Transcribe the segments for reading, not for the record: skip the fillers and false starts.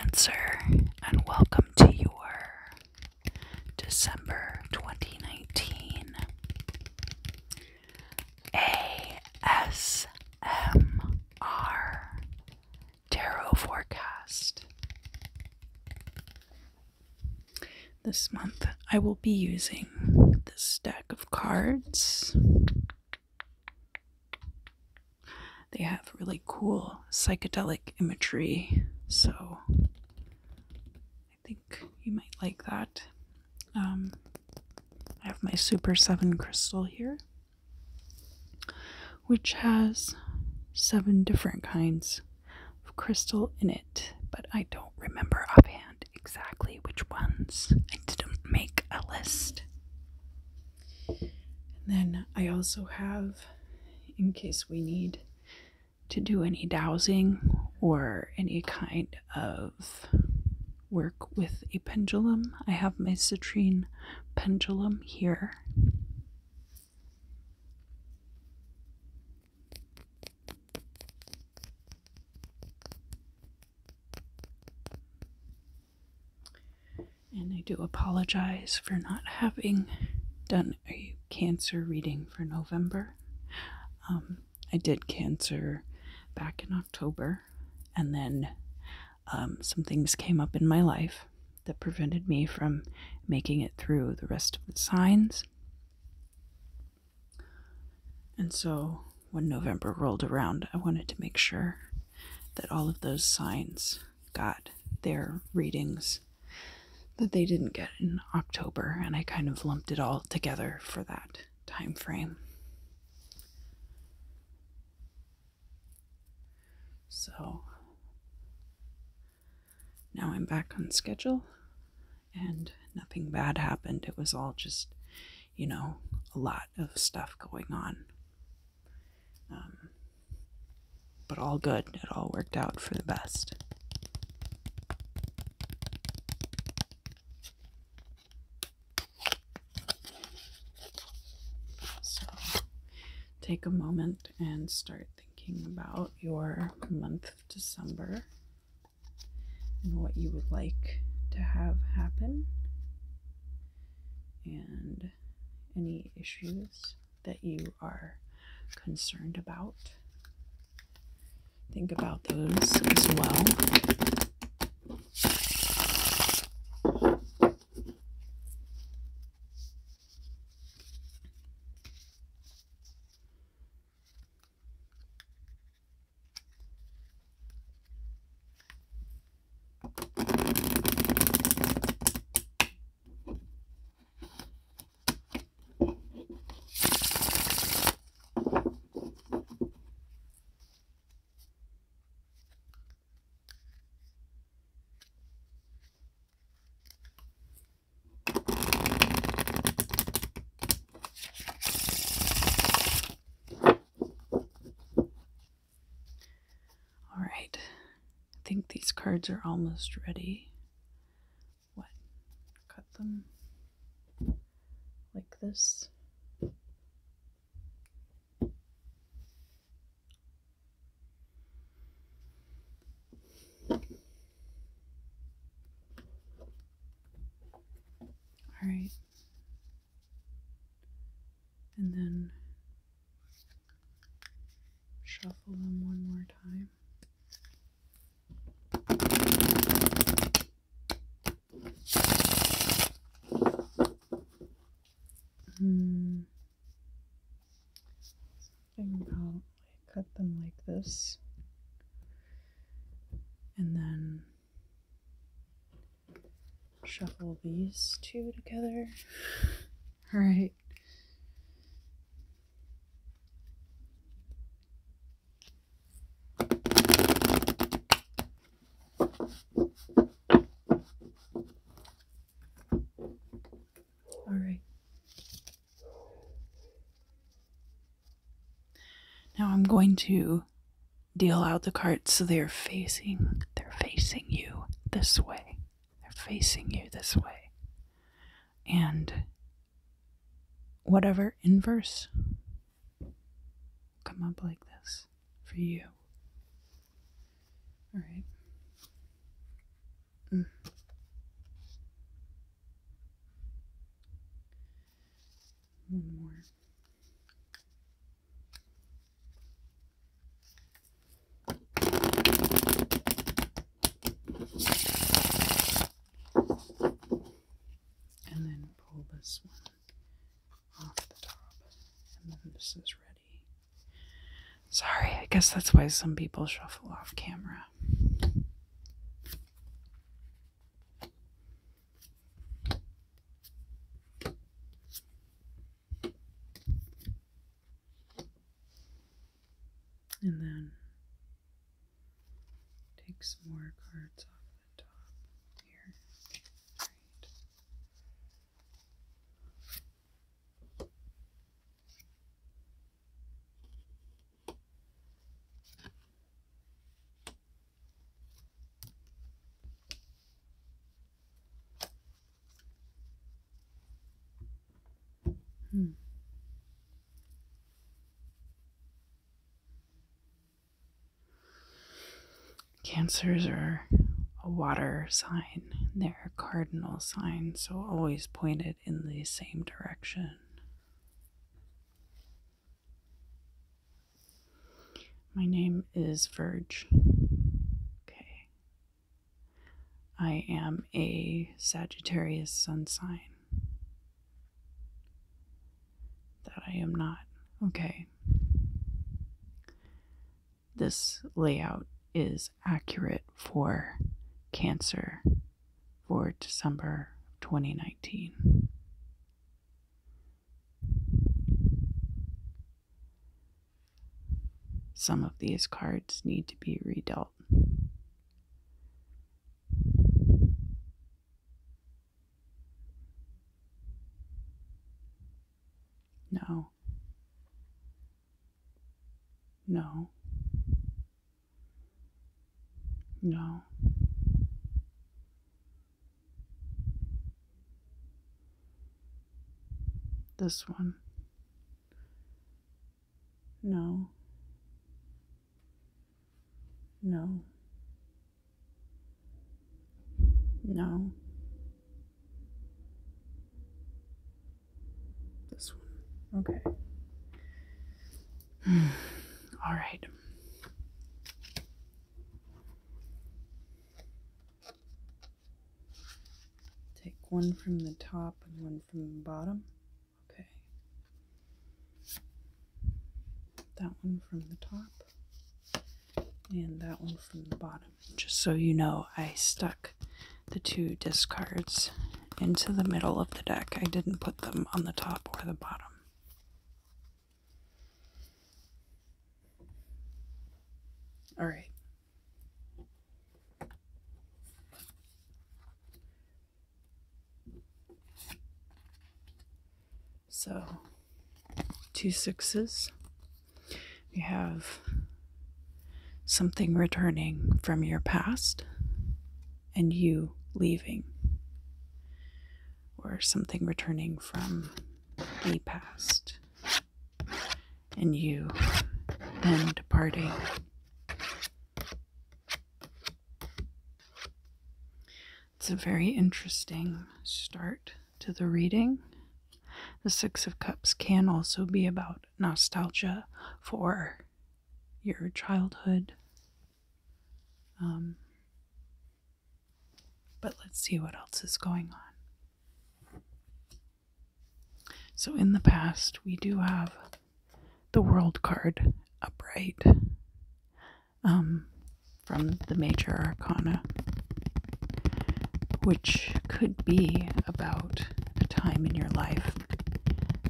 Cancer, and welcome to your December 2019 ASMR Tarot Forecast. This month I will be using this deck of cards. They have really cool psychedelic imagery, so I think you might like that. I have my Super 7 crystal here, which has 7 different kinds of crystal in it, but I don't remember offhand exactly which ones. I didn't make a list. And then I also have, in case we need to do any dowsing or any kind of work with a pendulum, I have my citrine pendulum here. And I do apologize for not having done a Cancer reading for November. I did Cancer back in October, and then some things came up in my life that prevented me from making it through the rest of the signs. And so when November rolled around, I wanted to make sure that all of those signs got their readings that they didn't get in October, and I kind of lumped it all together for that time frame. So now I'm back on schedule, and nothing bad happened. It was all just, a lot of stuff going on. But all good. It all worked out for the best. So take a moment and start thinking about your month of December and what you would like to have happen, and any issues that you are concerned about. Think about those as well. Alright, I think these cards are almost ready. Cut them like this. Alright. And then shuffle them one more time. Something about cut them like this, and then shuffle these two together. All right. All right. Now I'm going to deal out the cards so they're facing you this way. They're facing you this way. And whatever inverse come up like this for you. All right. Mm. One more. And then pull this one off the top. And then this is ready. Sorry, I guess that's why some people shuffle off camera. And then take some more cards off the top here. Right. Cancers are a water sign. They're a cardinal sign, so always point it in the same direction. My name is Verge. Okay. I am a Sagittarius sun sign. That I am not. Okay. This layout is accurate for Cancer for December 2019. Some of these cards need to be redealt. No. No. No. This one. No. No. No. This one. Okay. All right. Take one from the top and one from the bottom. Okay. That one from the top and that one from the bottom. Just so you know, I stuck the two discards into the middle of the deck. I didn't put them on the top or the bottom. All right. So, 2 6s. We have something returning from your past and you leaving, or something returning from the past and you then departing. It's a very interesting start to the reading. The Six of Cups can also be about nostalgia for your childhood. But let's see what else is going on. So in the past, we do have the World card upright from the Major Arcana, which could be about a time in your life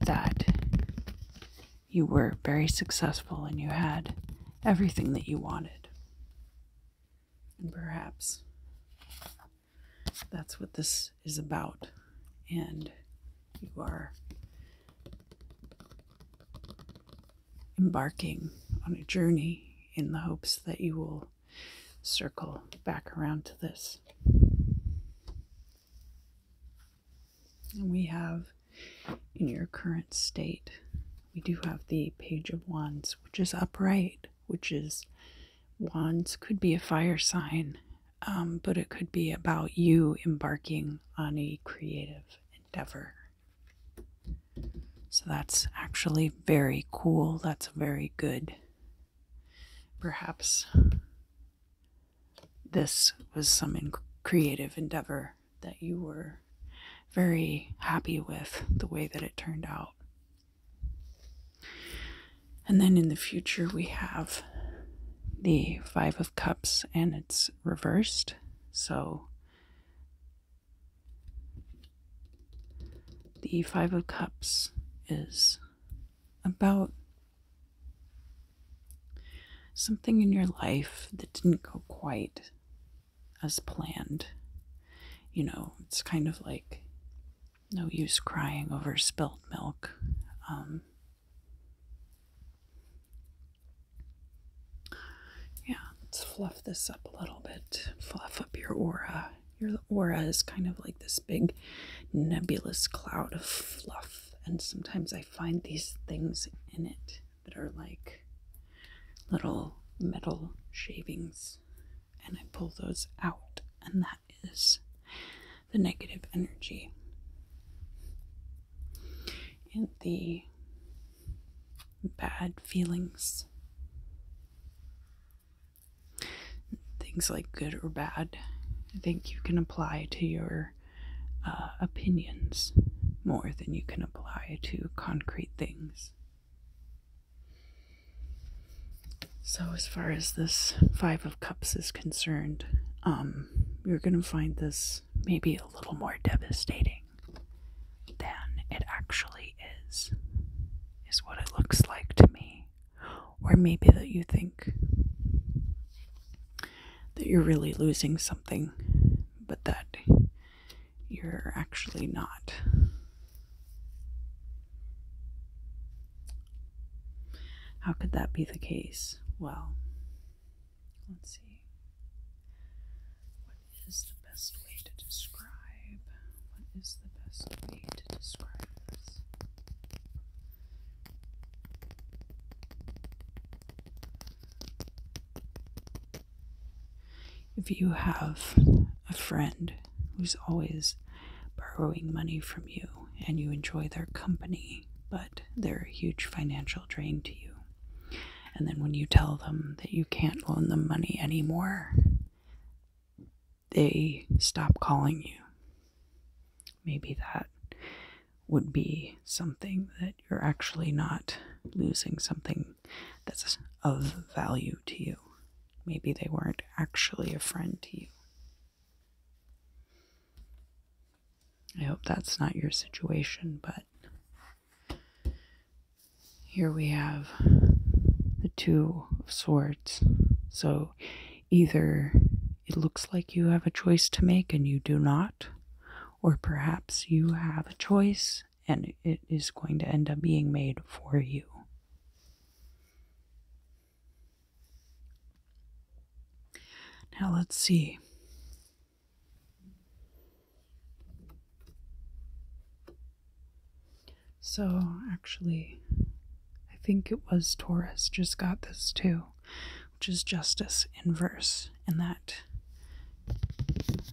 that you were very successful and you had everything that you wanted. And perhaps that's what this is about. And you are embarking on a journey in the hopes that you will circle back around to this. And we have, in your current state, we do have the Page of Wands, which is upright, which is, Wands could be a fire sign. but it could be about you embarking on a creative endeavor. So that's actually very cool. That's very good. Perhaps this was some creative endeavor that you were very happy with the way that it turned out. And then in the future, we have the Five of Cups, and it's reversed. So the Five of Cups is about something in your life that didn't go quite as planned. You know, it's kind of like no use crying over spilled milk. Yeah, let's fluff this up a little bit. Fluff up your aura. Your aura is kind of like this big nebulous cloud of fluff. And sometimes I find these things in it that are like little metal shavings. And I pull those out. And that is the negative energy. And the bad feelings. Things like good or bad, I think you can apply to your opinions more than you can apply to concrete things. So as far as this Five of Cups is concerned, you're going to find this maybe a little more devastating than it actually is what it looks like to me. Or maybe that you think that you're really losing something, but that you're actually not. How could that be the case? Well, let's see. What is the best way to describe? What is the best way to describe this? If you have a friend who's always borrowing money from you and you enjoy their company, but they're a huge financial drain to you, and then when you tell them that you can't loan them money anymore, they stop calling you. Maybe that would be something that you're actually not losing something that's of value to you. Maybe they weren't actually a friend to you. I hope that's not your situation, but here we have the Two of Swords. So either it looks like you have a choice to make and you do not, or perhaps you have a choice and it is going to end up being made for you. Now let's see. So actually, I think it was Taurus just got this too, which is Justice inverse, and that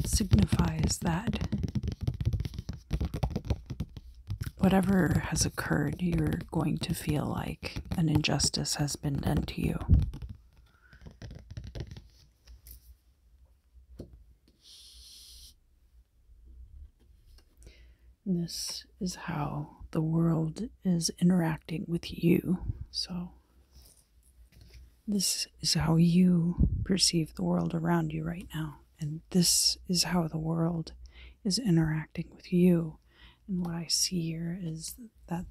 signifies that whatever has occurred, you're going to feel like an injustice has been done to you. This is how the world is interacting with you. So this is how you perceive the world around you right now. And this is how the world is interacting with you. And what I see here is that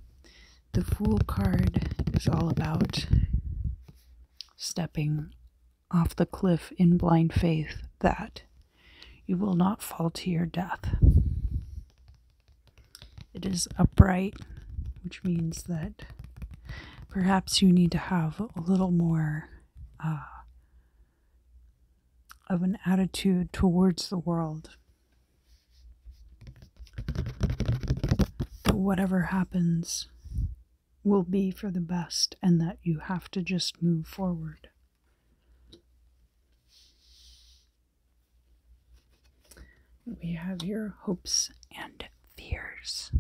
the Fool card is all about stepping off the cliff in blind faith that you will not fall to your death. It is upright, which means that perhaps you need to have a little more of an attitude towards the world. That whatever happens will be for the best, and that you have to just move forward. We have your hopes and fears,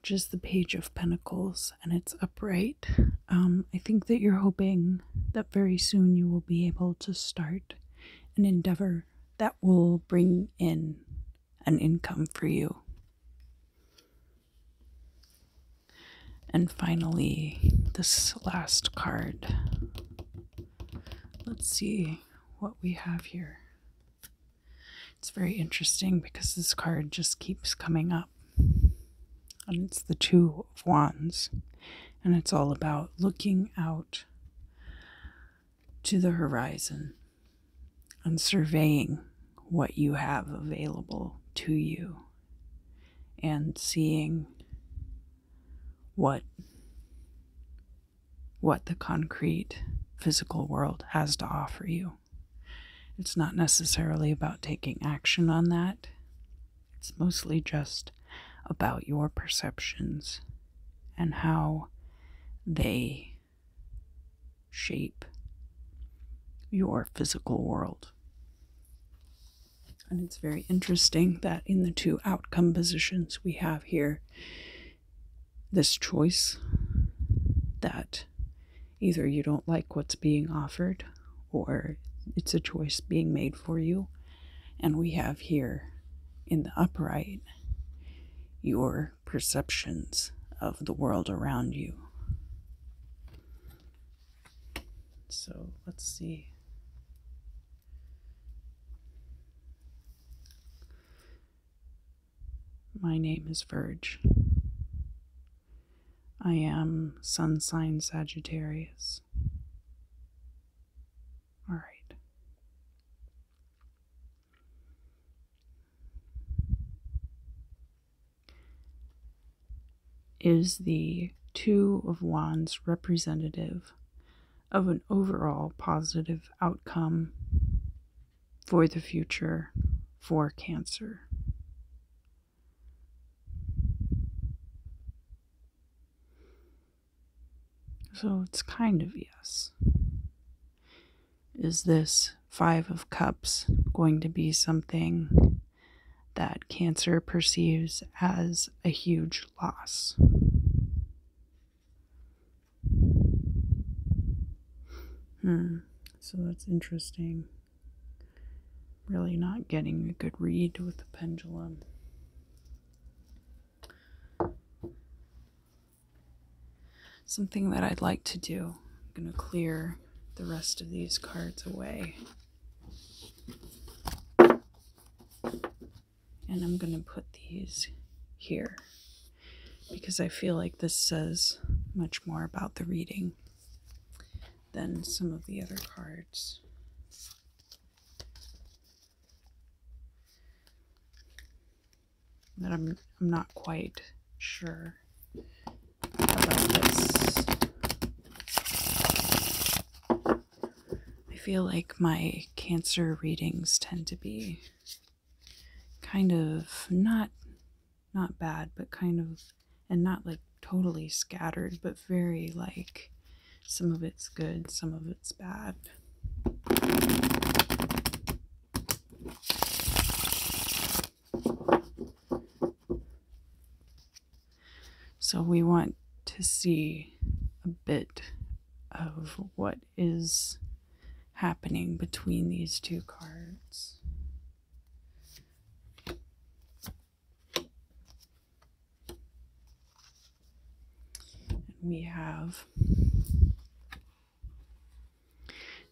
which is the Page of Pentacles, and it's upright. I think that you're hoping that very soon you will be able to start an endeavor that will bring in an income for you. And finally, this last card. Let's see what we have here. It's very interesting because this card just keeps coming up. And it's the Two of Wands. And it's all about looking out to the horizon and surveying what you have available to you and seeing what the concrete physical world has to offer you. It's not necessarily about taking action on that. It's mostly just about your perceptions and how they shape your physical world. And it's very interesting that in the two outcome positions we have here this choice that either you don't like what's being offered or it's a choice being made for you. And we have here in the upright your perceptions of the world around you. So let's see. My name is Verge. I am sun sign Sagittarius. All right. Is the Two of Wands representative of an overall positive outcome for the future for Cancer? So it's kind of yes. Is this Five of Cups going to be something that Cancer perceives as a huge loss? So that's interesting. Really not getting a good read with the pendulum. Something that I'd like to do, I'm going to clear the rest of these cards away. And I'm going to put these here because I feel like this says much more about the reading than some of the other cards. But I'm not quite sure about this. I feel like my Cancer readings tend to be kind of not bad, but kind of, and not like totally scattered, but very like some of it's good, some of it's bad. So we want to see a bit of what is happening between these two cards. And we have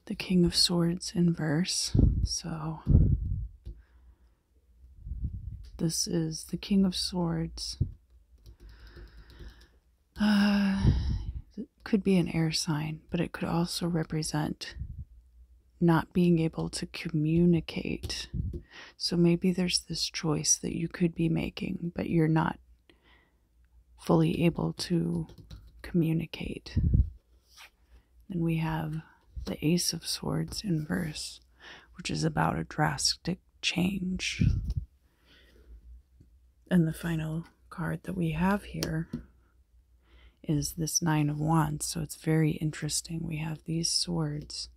the King of Swords in verse. So this is the King of Swords. It could be an air sign, but it could also represent not being able to communicate. So maybe there's this choice that you could be making, but you're not fully able to communicate. Then we have the Ace of Swords in verse, which is about a drastic change. And the final card that we have here is this Nine of Wands. So it's very interesting. We have these swords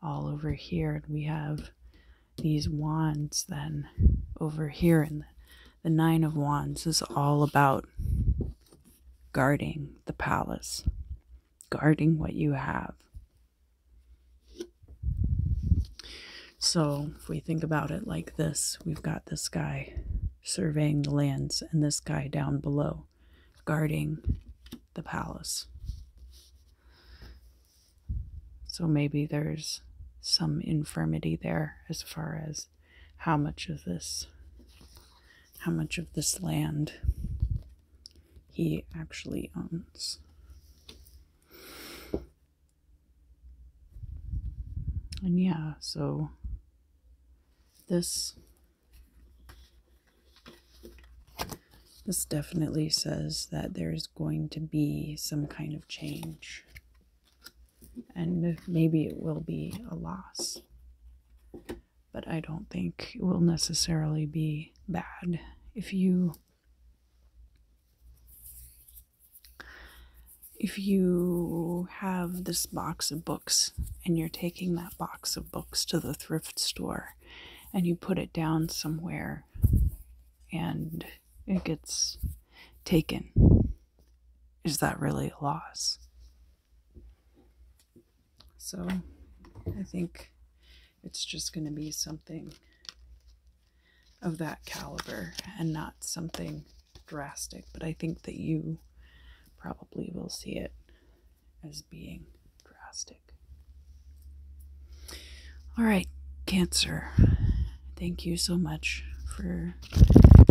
all over here, and we have these wands then over here in the Nine of Wands is all about guarding the palace, guarding what you have. So if we think about it like this, we've got this guy surveying the lands and this guy down below guarding the palace. So maybe there's some infirmity there as far as how much of this land he actually owns. And yeah, so this definitely says that there's going to be some kind of change. And maybe it will be a loss. But I don't think it will necessarily be bad. If you have this box of books and you're taking that box of books to the thrift store and you put it down somewhere and it gets taken, is that really a loss? So I think it's just going to be something of that caliber and not something drastic, but I think that you probably will see it as being drastic. All right, Cancer, thank you so much for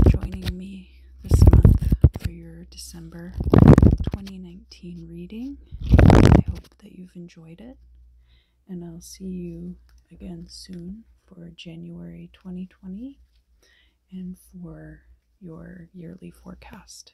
joining me this month for your December 2019 reading. I hope that you've enjoyed it, and I'll see you again soon for January 2020 and for your yearly forecast.